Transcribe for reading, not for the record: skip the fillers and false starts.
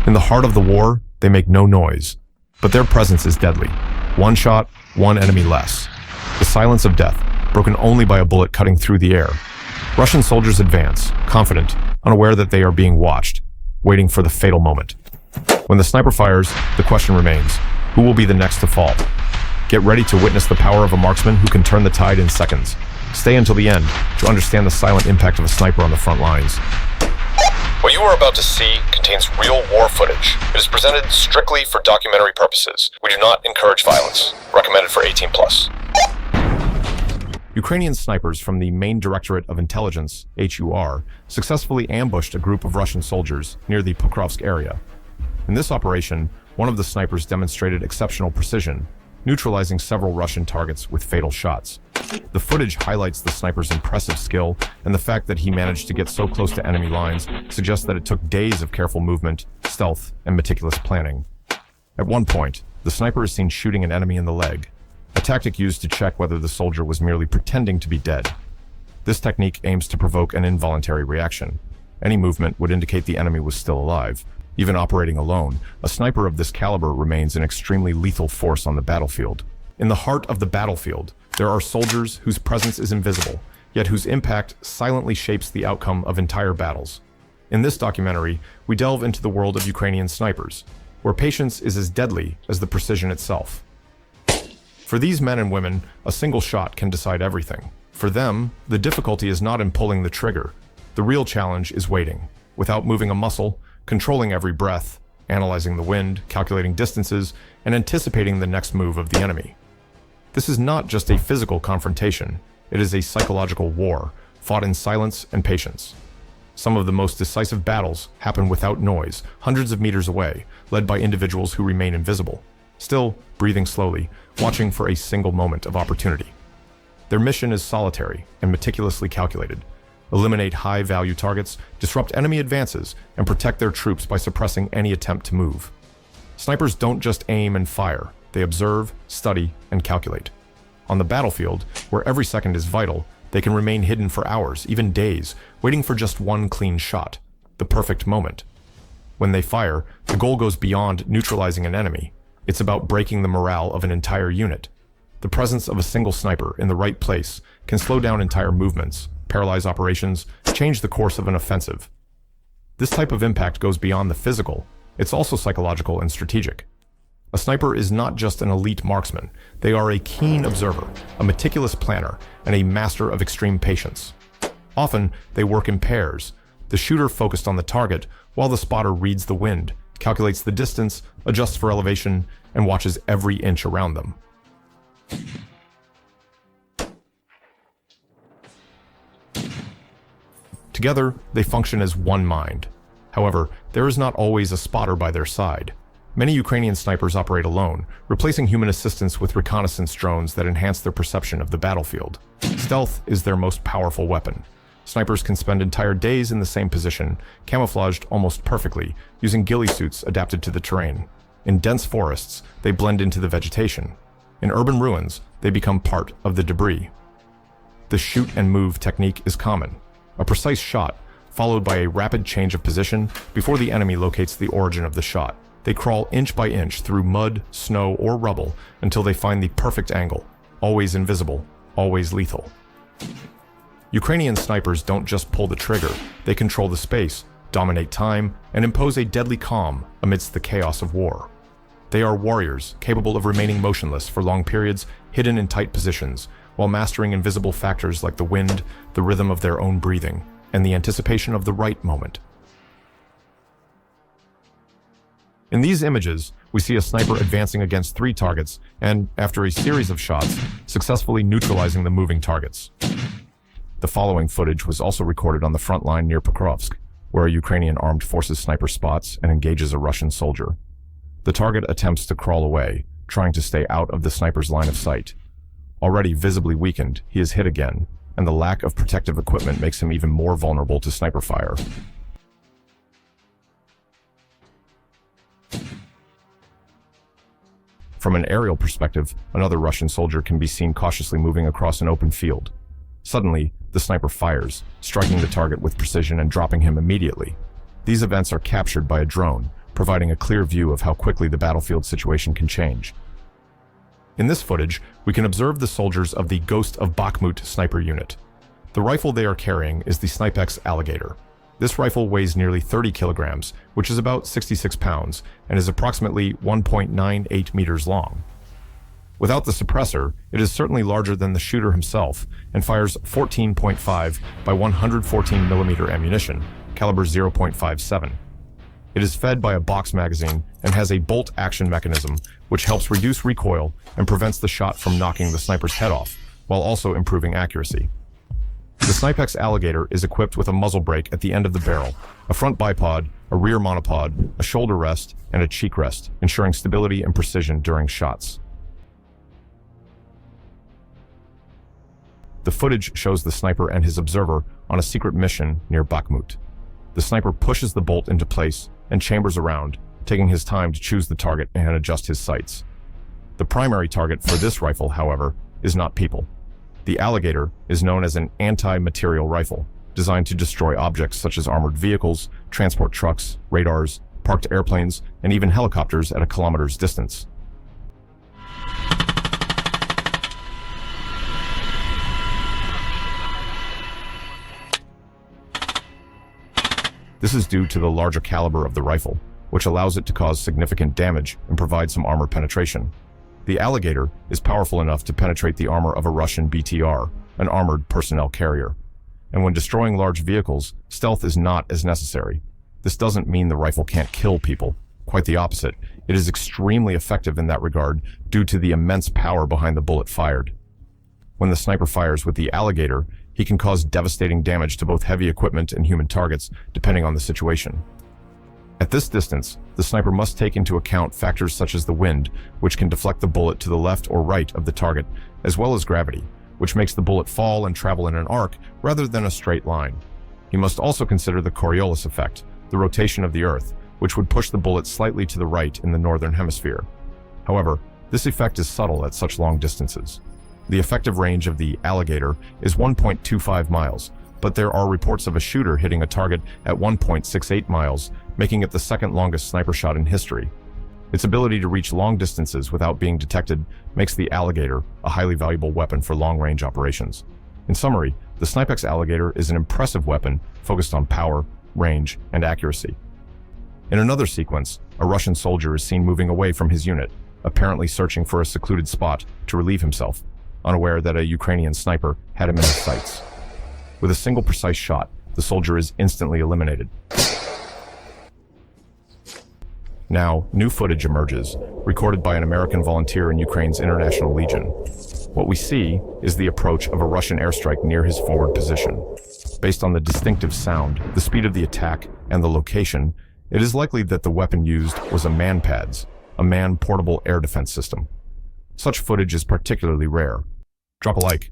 In the heart of the war, they make no noise, but their presence is deadly. One shot, one enemy less. The silence of death, broken only by a bullet cutting through the air. Russian soldiers advance, confident, unaware that they are being watched, waiting for the fatal moment. When the sniper fires, the question remains, who will be the next to fall? Get ready to witness the power of a marksman who can turn the tide in seconds. Stay until the end to understand the silent impact of a sniper on the front lines. What you are about to see contains real war footage. It is presented strictly for documentary purposes. We do not encourage violence. Recommended for 18+. Ukrainian snipers from the Main Directorate of Intelligence, HUR, successfully ambushed a group of Russian soldiers near the Pokrovsk area. In this operation, one of the snipers demonstrated exceptional precision, neutralizing several Russian targets with fatal shots. The footage highlights the sniper's impressive skill, and the fact that he managed to get so close to enemy lines suggests that it took days of careful movement, stealth, and meticulous planning. At one point, the sniper is seen shooting an enemy in the leg, a tactic used to check whether the soldier was merely pretending to be dead. This technique aims to provoke an involuntary reaction. Any movement would indicate the enemy was still alive. Even operating alone, a sniper of this caliber remains an extremely lethal force on the battlefield. In the heart of the battlefield, there are soldiers whose presence is invisible, yet whose impact silently shapes the outcome of entire battles. In this documentary, we delve into the world of Ukrainian snipers, where patience is as deadly as the precision itself. For these men and women, a single shot can decide everything. For them, the difficulty is not in pulling the trigger. The real challenge is waiting, without moving a muscle, controlling every breath, analyzing the wind, calculating distances, and anticipating the next move of the enemy. This is not just a physical confrontation, it is a psychological war, fought in silence and patience. Some of the most decisive battles happen without noise, hundreds of meters away, led by individuals who remain invisible, still breathing slowly, watching for a single moment of opportunity. Their mission is solitary and meticulously calculated. Eliminate high-value targets, disrupt enemy advances, and protect their troops by suppressing any attempt to move. Snipers don't just aim and fire, they observe, study, and calculate. On the battlefield, where every second is vital, they can remain hidden for hours, even days, waiting for just one clean shot, the perfect moment. When they fire, the goal goes beyond neutralizing an enemy. It's about breaking the morale of an entire unit. The presence of a single sniper in the right place can slow down entire movements, paralyze operations, change the course of an offensive. This type of impact goes beyond the physical. It's also psychological and strategic. A sniper is not just an elite marksman. They are a keen observer, a meticulous planner, and a master of extreme patience. Often, they work in pairs. The shooter focused on the target, while the spotter reads the wind, calculates the distance, adjusts for elevation, and watches every inch around them. Together, they function as one mind. However, there is not always a spotter by their side. Many Ukrainian snipers operate alone, replacing human assistance with reconnaissance drones that enhance their perception of the battlefield. Stealth is their most powerful weapon. Snipers can spend entire days in the same position, camouflaged almost perfectly, using ghillie suits adapted to the terrain. In dense forests, they blend into the vegetation. In urban ruins, they become part of the debris. The shoot and move technique is common. A precise shot, followed by a rapid change of position before the enemy locates the origin of the shot. They crawl inch by inch through mud, snow, or rubble until they find the perfect angle, always invisible, always lethal. Ukrainian snipers don't just pull the trigger, they control the space, dominate time, and impose a deadly calm amidst the chaos of war. They are warriors, capable of remaining motionless for long periods, hidden in tight positions, while mastering invisible factors like the wind, the rhythm of their own breathing, and the anticipation of the right moment. In these images, we see a sniper advancing against 3 targets and, after a series of shots, successfully neutralizing the moving targets. The following footage was also recorded on the front line near Pokrovsk, where a Ukrainian armed forces sniper spots and engages a Russian soldier. The target attempts to crawl away, trying to stay out of the sniper's line of sight. Already visibly weakened, he is hit again, and the lack of protective equipment makes him even more vulnerable to sniper fire. From an aerial perspective, another Russian soldier can be seen cautiously moving across an open field. Suddenly, the sniper fires, striking the target with precision and dropping him immediately. These events are captured by a drone, providing a clear view of how quickly the battlefield situation can change. In this footage, we can observe the soldiers of the Ghost of Bakhmut sniper unit. The rifle they are carrying is the Snipex Alligator. This rifle weighs nearly 30 kilograms, which is about 66 pounds, and is approximately 1.98 meters long. Without the suppressor, it is certainly larger than the shooter himself and fires 14.5 by 114 millimeter ammunition, caliber 0.57. It is fed by a box magazine and has a bolt action mechanism, which helps reduce recoil and prevents the shot from knocking the sniper's head off, while also improving accuracy. The Snipex Alligator is equipped with a muzzle brake at the end of the barrel, a front bipod, a rear monopod, a shoulder rest, and a cheek rest, ensuring stability and precision during shots. The footage shows the sniper and his observer on a secret mission near Bakhmut. The sniper pushes the bolt into place and chambers around, taking his time to choose the target and adjust his sights. The primary target for this rifle, however, is not people. The Alligator is known as an anti-material rifle, designed to destroy objects such as armored vehicles, transport trucks, radars, parked airplanes, and even helicopters at a kilometer's distance. This is due to the larger caliber of the rifle, which allows it to cause significant damage and provide some armor penetration. The Alligator is powerful enough to penetrate the armor of a Russian BTR, an armored personnel carrier. And when destroying large vehicles, stealth is not as necessary. This doesn't mean the rifle can't kill people. Quite the opposite. It is extremely effective in that regard due to the immense power behind the bullet fired. When the sniper fires with the Alligator, he can cause devastating damage to both heavy equipment and human targets, depending on the situation. At this distance, the sniper must take into account factors such as the wind, which can deflect the bullet to the left or right of the target, as well as gravity, which makes the bullet fall and travel in an arc rather than a straight line. He must also consider the Coriolis effect, the rotation of the Earth, which would push the bullet slightly to the right in the northern hemisphere. However, this effect is subtle at such long distances. The effective range of the Alligator is 1.25 miles, but there are reports of a shooter hitting a target at 1.68 miles, making it the second longest sniper shot in history. Its ability to reach long distances without being detected makes the Alligator a highly valuable weapon for long-range operations. In summary, the Snipex Alligator is an impressive weapon focused on power, range, and accuracy. In another sequence, a Russian soldier is seen moving away from his unit, apparently searching for a secluded spot to relieve himself, unaware that a Ukrainian sniper had him in his sights. With a single precise shot, the soldier is instantly eliminated. Now, new footage emerges, recorded by an American volunteer in Ukraine's International Legion. What we see is the approach of a Russian airstrike near his forward position. Based on the distinctive sound, the speed of the attack, and the location, it is likely that the weapon used was a MANPADS, a man-portable air defense system. Such footage is particularly rare. Drop a like,